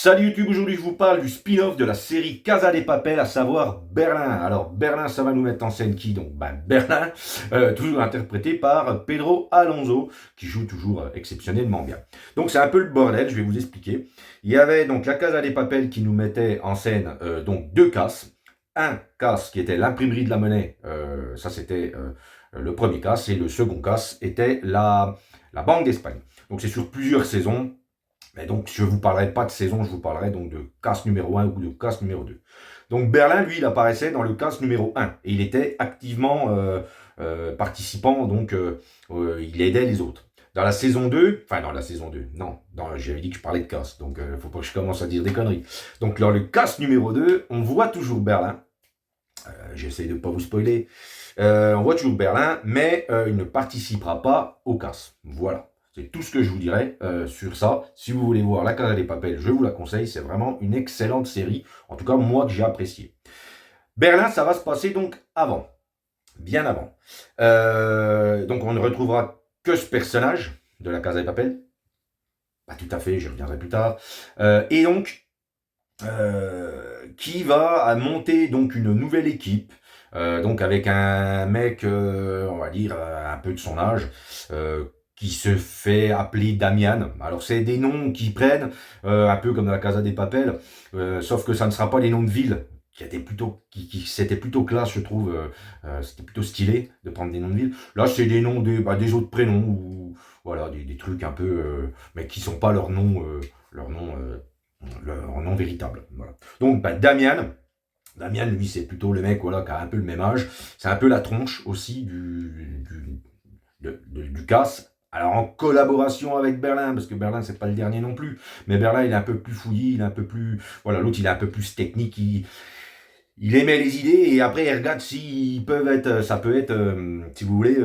Salut YouTube, aujourd'hui je vous parle du spin-off de la série Casa de Papel, à savoir Berlin. Alors Berlin, ça va nous mettre en scène qui donc? Berlin, toujours interprété par Pedro Alonso, qui joue toujours exceptionnellement bien. Donc c'est un peu le bordel, je vais vous expliquer. Il y avait donc la Casa de Papel qui nous mettait en scène donc deux casses. Un casse qui était l'imprimerie de la monnaie, ça c'était le premier casse, et le second casse était la Banque d'Espagne. Donc c'est sur plusieurs saisons. Mais donc, je ne vous parlerai pas de saison, je vous parlerai donc de casse numéro 1 ou de casse numéro 2. Donc, Berlin, lui, il apparaissait dans le casse numéro 1 et il était activement participant, donc il aidait les autres. Dans la saison 2, enfin dans la saison 2, non, j'avais dit que je parlais de casse, donc il ne faut pas que je commence à dire des conneries. Donc, dans le casse numéro 2, on voit toujours Berlin. J'essaie de ne pas vous spoiler. On voit toujours Berlin, mais il ne participera pas au casse. Voilà. C'est tout ce que je vous dirais sur ça. Si vous voulez voir La Casa de Papel, je vous la conseille. C'est vraiment une excellente série. En tout cas, moi, que j'ai apprécié. Berlin, ça va se passer donc avant. Bien avant. Donc, on ne retrouvera que ce personnage de La Casa de Papel. Pas tout à fait, j'y reviendrai plus tard. Et donc, qui va monter donc une nouvelle équipe. Donc avec un mec, on va dire, un peu de son âge, qui se fait appeler Damian. Alors c'est des noms qui prennent, un peu comme dans la Casa des Papel, sauf que ça ne sera pas des noms de villes, c'était plutôt classe, je trouve, c'était plutôt stylé de prendre des noms de villes. Là c'est des noms des autres prénoms, ou voilà, des trucs un peu, mais qui sont pas leur nom, leur nom véritable. Voilà. Donc Damian, lui, c'est plutôt le mec voilà, qui a un peu le même âge. C'est un peu la tronche aussi du casse. Alors en collaboration avec Berlin, parce que Berlin c'est pas le dernier non plus, mais Berlin il est un peu plus fouillis, il est un peu plus, voilà, l'autre il est un peu plus technique, il émet les idées et après il regarde si peuvent être, ça peut être, si vous voulez,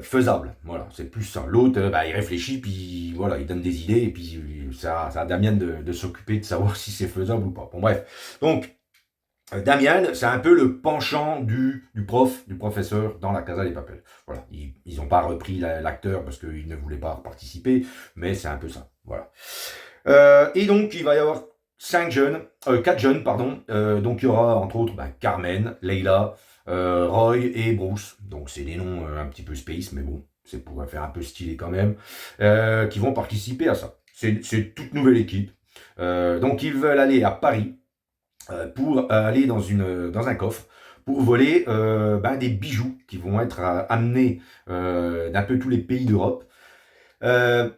faisable. Voilà, c'est plus ça. L'autre, il réfléchit puis voilà, il donne des idées et puis ça à Damien de s'occuper de savoir si c'est faisable ou pas. Bon bref, donc Damian, c'est un peu le penchant du professeur dans la Casa des Papel. Voilà, ils n'ont pas repris l'acteur parce qu'ils ne voulaient pas participer, mais c'est un peu ça. Voilà. Et donc, il va y avoir 4 jeunes, pardon. Donc, il y aura entre autres Carmen, Leila, Roy et Bruce. Donc, c'est des noms un petit peu space, mais bon, c'est pour faire un peu stylé quand même, qui vont participer à ça. C'est toute nouvelle équipe. Donc, ils veulent aller à Paris pour aller dans un coffre pour voler des bijoux qui vont être amenés d'un peu tous les pays d'Europe euh,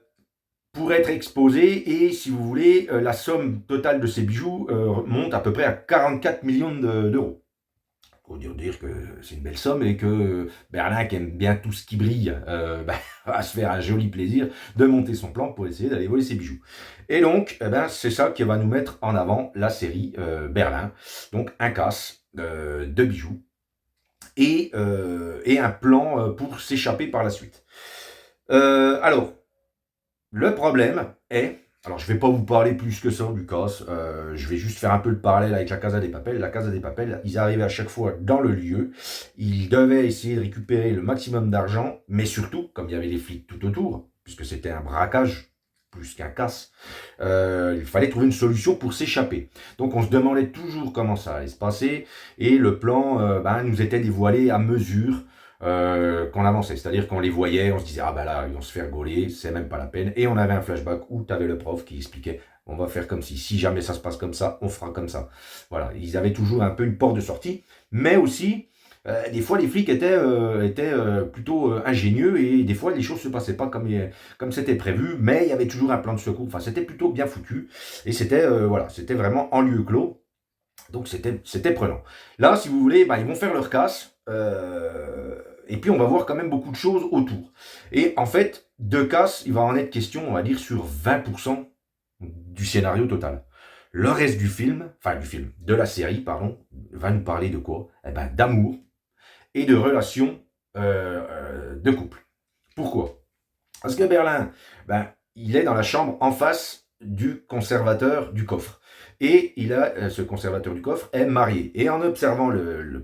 pour être exposés. Et si vous voulez, la somme totale de ces bijoux monte à peu près à 44 millions d'euros. Faut dire que c'est une belle somme et que Berlin, qui aime bien tout ce qui brille, va se faire un joli plaisir de monter son plan pour essayer d'aller voler ses bijoux. Et donc, c'est ça qui va nous mettre en avant la série Berlin. Donc, un casse de bijoux et un plan pour s'échapper par la suite. Alors, le problème est, alors je ne vais pas vous parler plus que ça du casse, je vais juste faire un peu le parallèle avec la Casa des Papel. La Casa des Papel, ils arrivaient à chaque fois dans le lieu, ils devaient essayer de récupérer le maximum d'argent, mais surtout, comme il y avait les flics tout autour, puisque c'était un braquage plus qu'un casse, il fallait trouver une solution pour s'échapper. Donc on se demandait toujours comment ça allait se passer, et le plan nous était dévoilé à mesure qu'on avançait. C'est-à-dire qu'on les voyait, on se disait, ah ben là, ils vont se faire gauler, c'est même pas la peine. Et on avait un flashback où tu avais le prof qui expliquait, on va faire comme si jamais ça se passe comme ça, on fera comme ça. Voilà, ils avaient toujours un peu une porte de sortie, mais aussi, des fois, les flics étaient plutôt ingénieux et des fois, les choses se passaient pas comme c'était prévu, mais il y avait toujours un plan de secours. Enfin, c'était plutôt bien foutu et c'était vraiment en lieu clos. Donc c'était prenant. Là, si vous voulez, ils vont faire leur casse. Et puis on va voir quand même beaucoup de choses autour. Et en fait, de casse, il va en être question, on va dire, sur 20% du scénario total. Le reste de la série, pardon, va nous parler de quoi? D'amour et de relations de couple. Pourquoi? Parce que Berlin, il est dans la chambre en face du conservateur du coffre. Et ce conservateur du coffre est marié. Et en observant le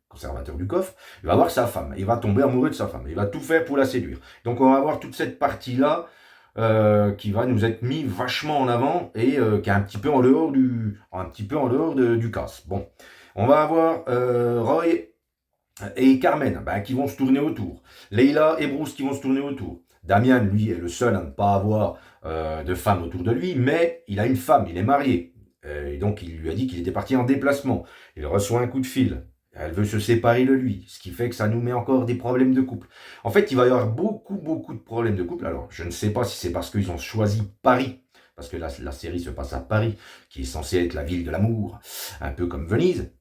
conservateur du coffre, il va voir sa femme. Il va tomber amoureux de sa femme. Il va tout faire pour la séduire. Donc on va voir toute cette partie-là qui va nous être mis vachement en avant et qui est un petit peu en dehors du casse. Bon, on va avoir Roy et Carmen qui vont se tourner autour. Leila et Bruce qui vont se tourner autour. Damien, lui, est le seul à ne pas avoir de femme autour de lui, mais il a une femme, il est marié. Et donc, il lui a dit qu'il était parti en déplacement. Il reçoit un coup de fil. Elle veut se séparer de lui, ce qui fait que ça nous met encore des problèmes de couple. En fait, il va y avoir beaucoup de problèmes de couple. Alors, je ne sais pas si c'est parce qu'ils ont choisi Paris, parce que la série se passe à Paris, qui est censée être la ville de l'amour, un peu comme Venise,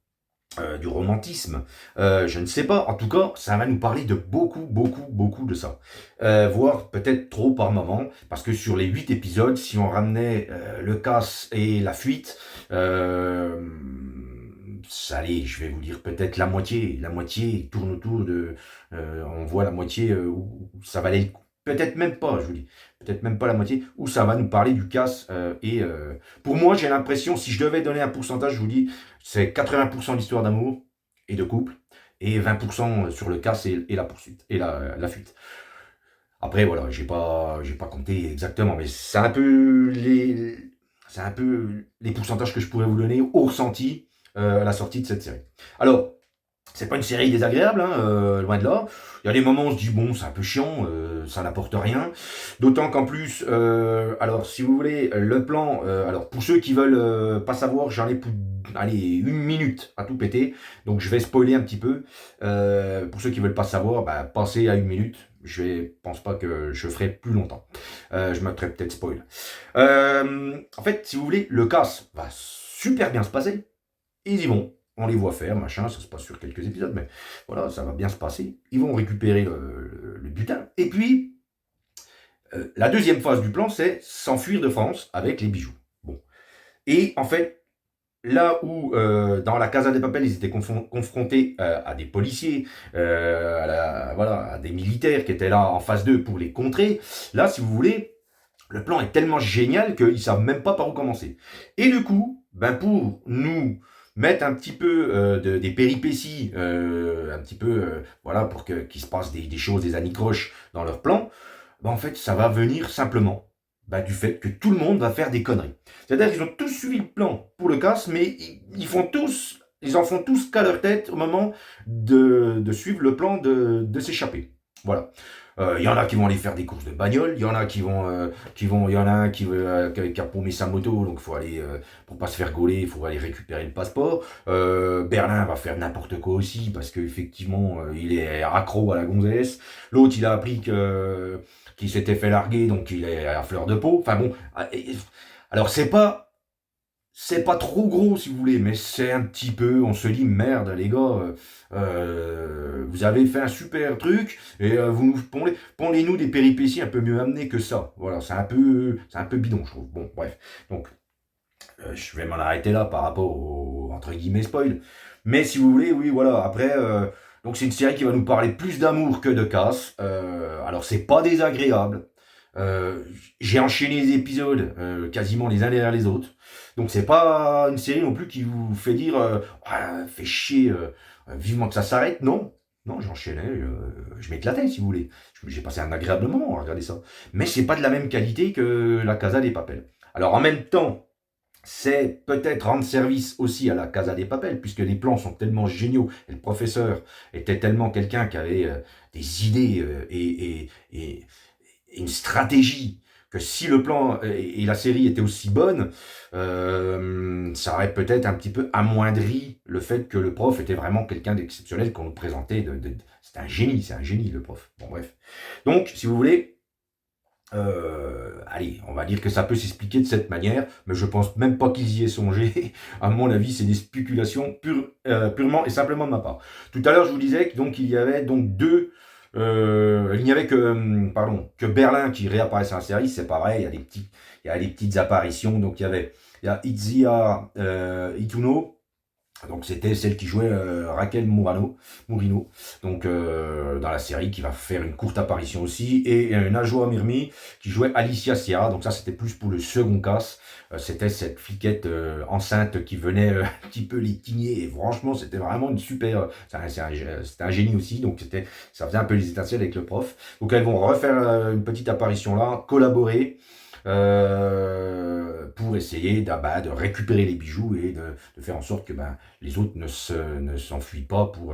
du romantisme. Je ne sais pas. En tout cas, ça va nous parler de beaucoup de ça. Voire peut-être trop par moment, parce que sur les 8 épisodes, si on ramenait le casse et la fuite, allez, je vais vous dire peut-être la moitié. La moitié tourne autour de... on voit la moitié où ça va aller... Peut-être même pas, je vous dis. Peut-être même pas la moitié, où ça va nous parler du casse. Pour moi, j'ai l'impression, si je devais donner un pourcentage, je vous dis, c'est 80% d'histoire d'amour et de couple, et 20% sur le casse et la poursuite, et la fuite. Après, voilà, j'ai pas compté exactement, mais c'est un peu les pourcentages que je pourrais vous donner au ressenti à la sortie de cette série. Alors, c'est pas une série désagréable, hein, loin de là. Il y a des moments où on se dit, bon, c'est un peu chiant, ça n'apporte rien. D'autant qu'en plus, alors, si vous voulez, le plan, alors, pour ceux qui veulent pas savoir, j'en ai pour, allez, 1 minute à tout péter. Donc, je vais spoiler un petit peu. Pour ceux qui veulent pas savoir, passez à 1 minute. Pense pas que je ferai plus longtemps. Je mettrai peut-être spoil. En fait, si vous voulez, le casse va super bien se passer. Ils y vont. On les voit faire, machin, ça se passe sur quelques épisodes, mais voilà, ça va bien se passer. Ils vont récupérer le butin. Et puis, la deuxième phase du plan, c'est s'enfuir de France avec les bijoux. Bon. Et en fait, là où dans la Casa de Papel, ils étaient confrontés à des policiers, à des militaires qui étaient là en phase 2 pour les contrer, là, si vous voulez, le plan est tellement génial qu'ils ne savent même pas par où commencer. Et du coup, pour nous mettre un petit peu des péripéties, un petit peu, pour qu'il se passe des choses, des anicroches dans leur plan, en fait, ça va venir simplement du fait que tout le monde va faire des conneries. C'est-à-dire qu'ils ont tous suivi le plan pour le casse, mais ils en font tous qu'à leur tête au moment de suivre le plan de s'échapper. Voilà. Il y en a qui vont aller faire des courses de bagnole, il y en a il y en a un qui a paumé sa moto, donc faut aller, pour pas se faire gauler, il faut aller récupérer le passeport. Berlin va faire n'importe quoi aussi, parce qu'effectivement, il est accro à la gonzesse. L'autre, il a appris qu'il s'était fait larguer, donc il est à fleur de peau. Enfin bon, alors c'est pas trop gros si vous voulez, mais c'est un petit peu, on se dit merde les gars, vous avez fait un super truc et vous nous pondez-nous des péripéties un peu mieux amenées que ça. Voilà, c'est un peu bidon je trouve. Bon bref, donc je vais m'en arrêter là par rapport au entre guillemets spoil. Mais si vous voulez, oui voilà, après donc c'est une série qui va nous parler plus d'amour que de casse. Alors c'est pas désagréable. J'ai enchaîné les épisodes quasiment les uns derrière les autres. Donc c'est pas une série non plus qui vous fait dire fait chier, vivement que ça s'arrête. Non, non, j'enchaînais, je m'éclatais si vous voulez. J'ai passé un agréable moment à regarder ça. Mais c'est pas de la même qualité que la Casa des Papel. Alors en même temps, c'est peut-être rendre service aussi à la Casa des Papel, puisque les plans sont tellement géniaux, et le professeur était tellement quelqu'un qui avait des idées et une stratégie, que si le plan et la série étaient aussi bonnes, ça aurait peut-être un petit peu amoindri le fait que le prof était vraiment quelqu'un d'exceptionnel qu'on nous présentait. C'est un génie le prof. Bon bref. Donc, si vous voulez, allez, on va dire que ça peut s'expliquer de cette manière, mais je pense même pas qu'ils y aient songé. À mon avis, c'est des spéculations purement et simplement de ma part. Tout à l'heure, je vous disais que donc il y avait donc il n'y avait que Berlin qui réapparaissait en série, c'est pareil, il y a des petites apparitions, donc il y a Itziar Ituno, Donc c'était celle qui jouait Raquel Mourino, donc dans la série, qui va faire une courte apparition aussi, et Najwa Mirmi qui jouait Alicia Sierra. Donc ça c'était plus pour le second cast. C'était cette fliquette enceinte qui venait un petit peu les tigner, et franchement c'était vraiment une super, c'était un génie aussi, donc ça faisait un peu les étincelles avec le prof. Donc elles vont refaire une petite apparition là, collaborer pour essayer de récupérer les bijoux et de faire en sorte que les autres ne s'enfuient pas pour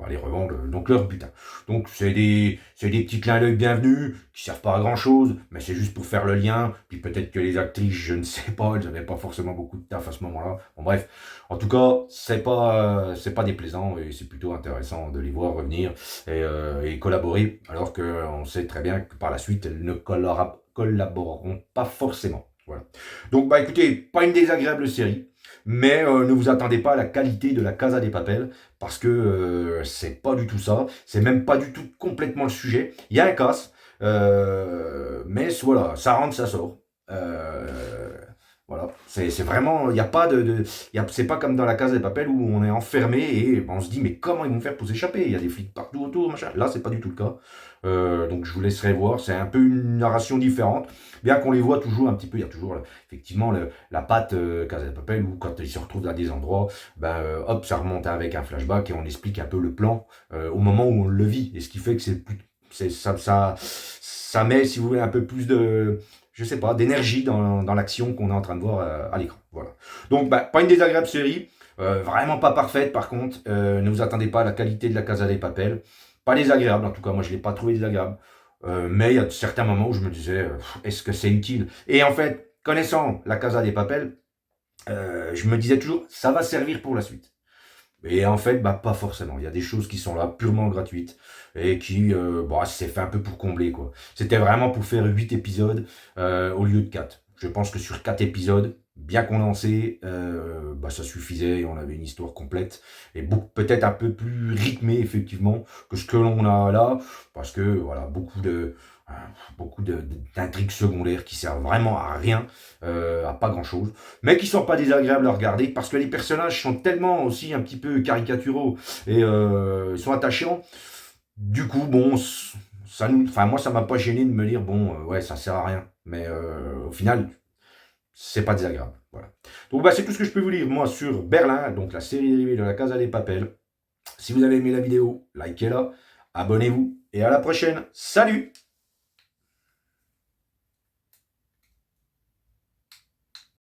aller revendre donc leur butin. Donc c'est des petits clins d'œil bienvenus qui servent pas à grand chose, mais c'est juste pour faire le lien. Puis peut-être que les actrices, je ne sais pas, elles n'avaient pas forcément beaucoup de taf à ce moment-là. Bon bref, en tout cas c'est pas déplaisant et c'est plutôt intéressant de les voir revenir et collaborer, alors qu'on sait très bien que par la suite elles ne collaboreront pas forcément. Voilà. Donc écoutez, pas une désagréable série, mais ne vous attendez pas à la qualité de la Casa des Papel, parce que c'est pas du tout ça, c'est même pas du tout complètement le sujet. Il y a un casse, mais voilà, ça rentre, ça sort. Voilà, c'est vraiment, il n'y a pas c'est pas comme dans la Casa des Papel où on est enfermé et on se dit mais comment ils vont faire pour s'échapper? Il y a des flics partout autour, machin. Là, c'est pas du tout le cas. Donc je vous laisserai voir, c'est un peu une narration différente, bien qu'on les voit toujours un petit peu, il y a toujours effectivement la patte Casa de Papel, où quand ils se retrouvent à des endroits, hop, ça remonte avec un flashback et on explique un peu le plan au moment où on le vit, et ce qui fait que ça met, si vous voulez, un peu plus de, je sais pas, d'énergie dans l'action qu'on est en train de voir à l'écran. Voilà. Donc pas une désagréable série, vraiment pas parfaite par contre, ne vous attendez pas à la qualité de la Casa des Papel. Pas désagréable, en tout cas, moi je ne l'ai pas trouvé désagréable. Mais il y a certains moments où je me disais, est-ce que c'est utile? Et en fait, connaissant la Casa des Papel, je me disais toujours, ça va servir pour la suite. Et en fait, pas forcément. Il y a des choses qui sont là purement gratuites et qui, c'est fait un peu pour combler, quoi. C'était vraiment pour faire 8 épisodes au lieu de 4. Je pense que sur 4 épisodes, bien condensés, ça suffisait et on avait une histoire complète et peut-être un peu plus rythmée, effectivement, que ce que l'on a là, parce que, voilà, beaucoup d'intrigues secondaires qui servent vraiment à rien, à pas grand-chose, mais qui sont pas désagréables à regarder, parce que les personnages sont tellement aussi un petit peu caricaturaux et ils sont attachants. Du coup, bon, moi ça m'a pas gêné de me dire bon, ouais, ça sert à rien, mais au final, c'est pas désagréable. Voilà. Donc c'est tout ce que je peux vous dire moi sur Berlin, donc la série dérivée de la Casa des Papel. Si vous avez aimé la vidéo, likez-la, abonnez-vous et à la prochaine. Salut!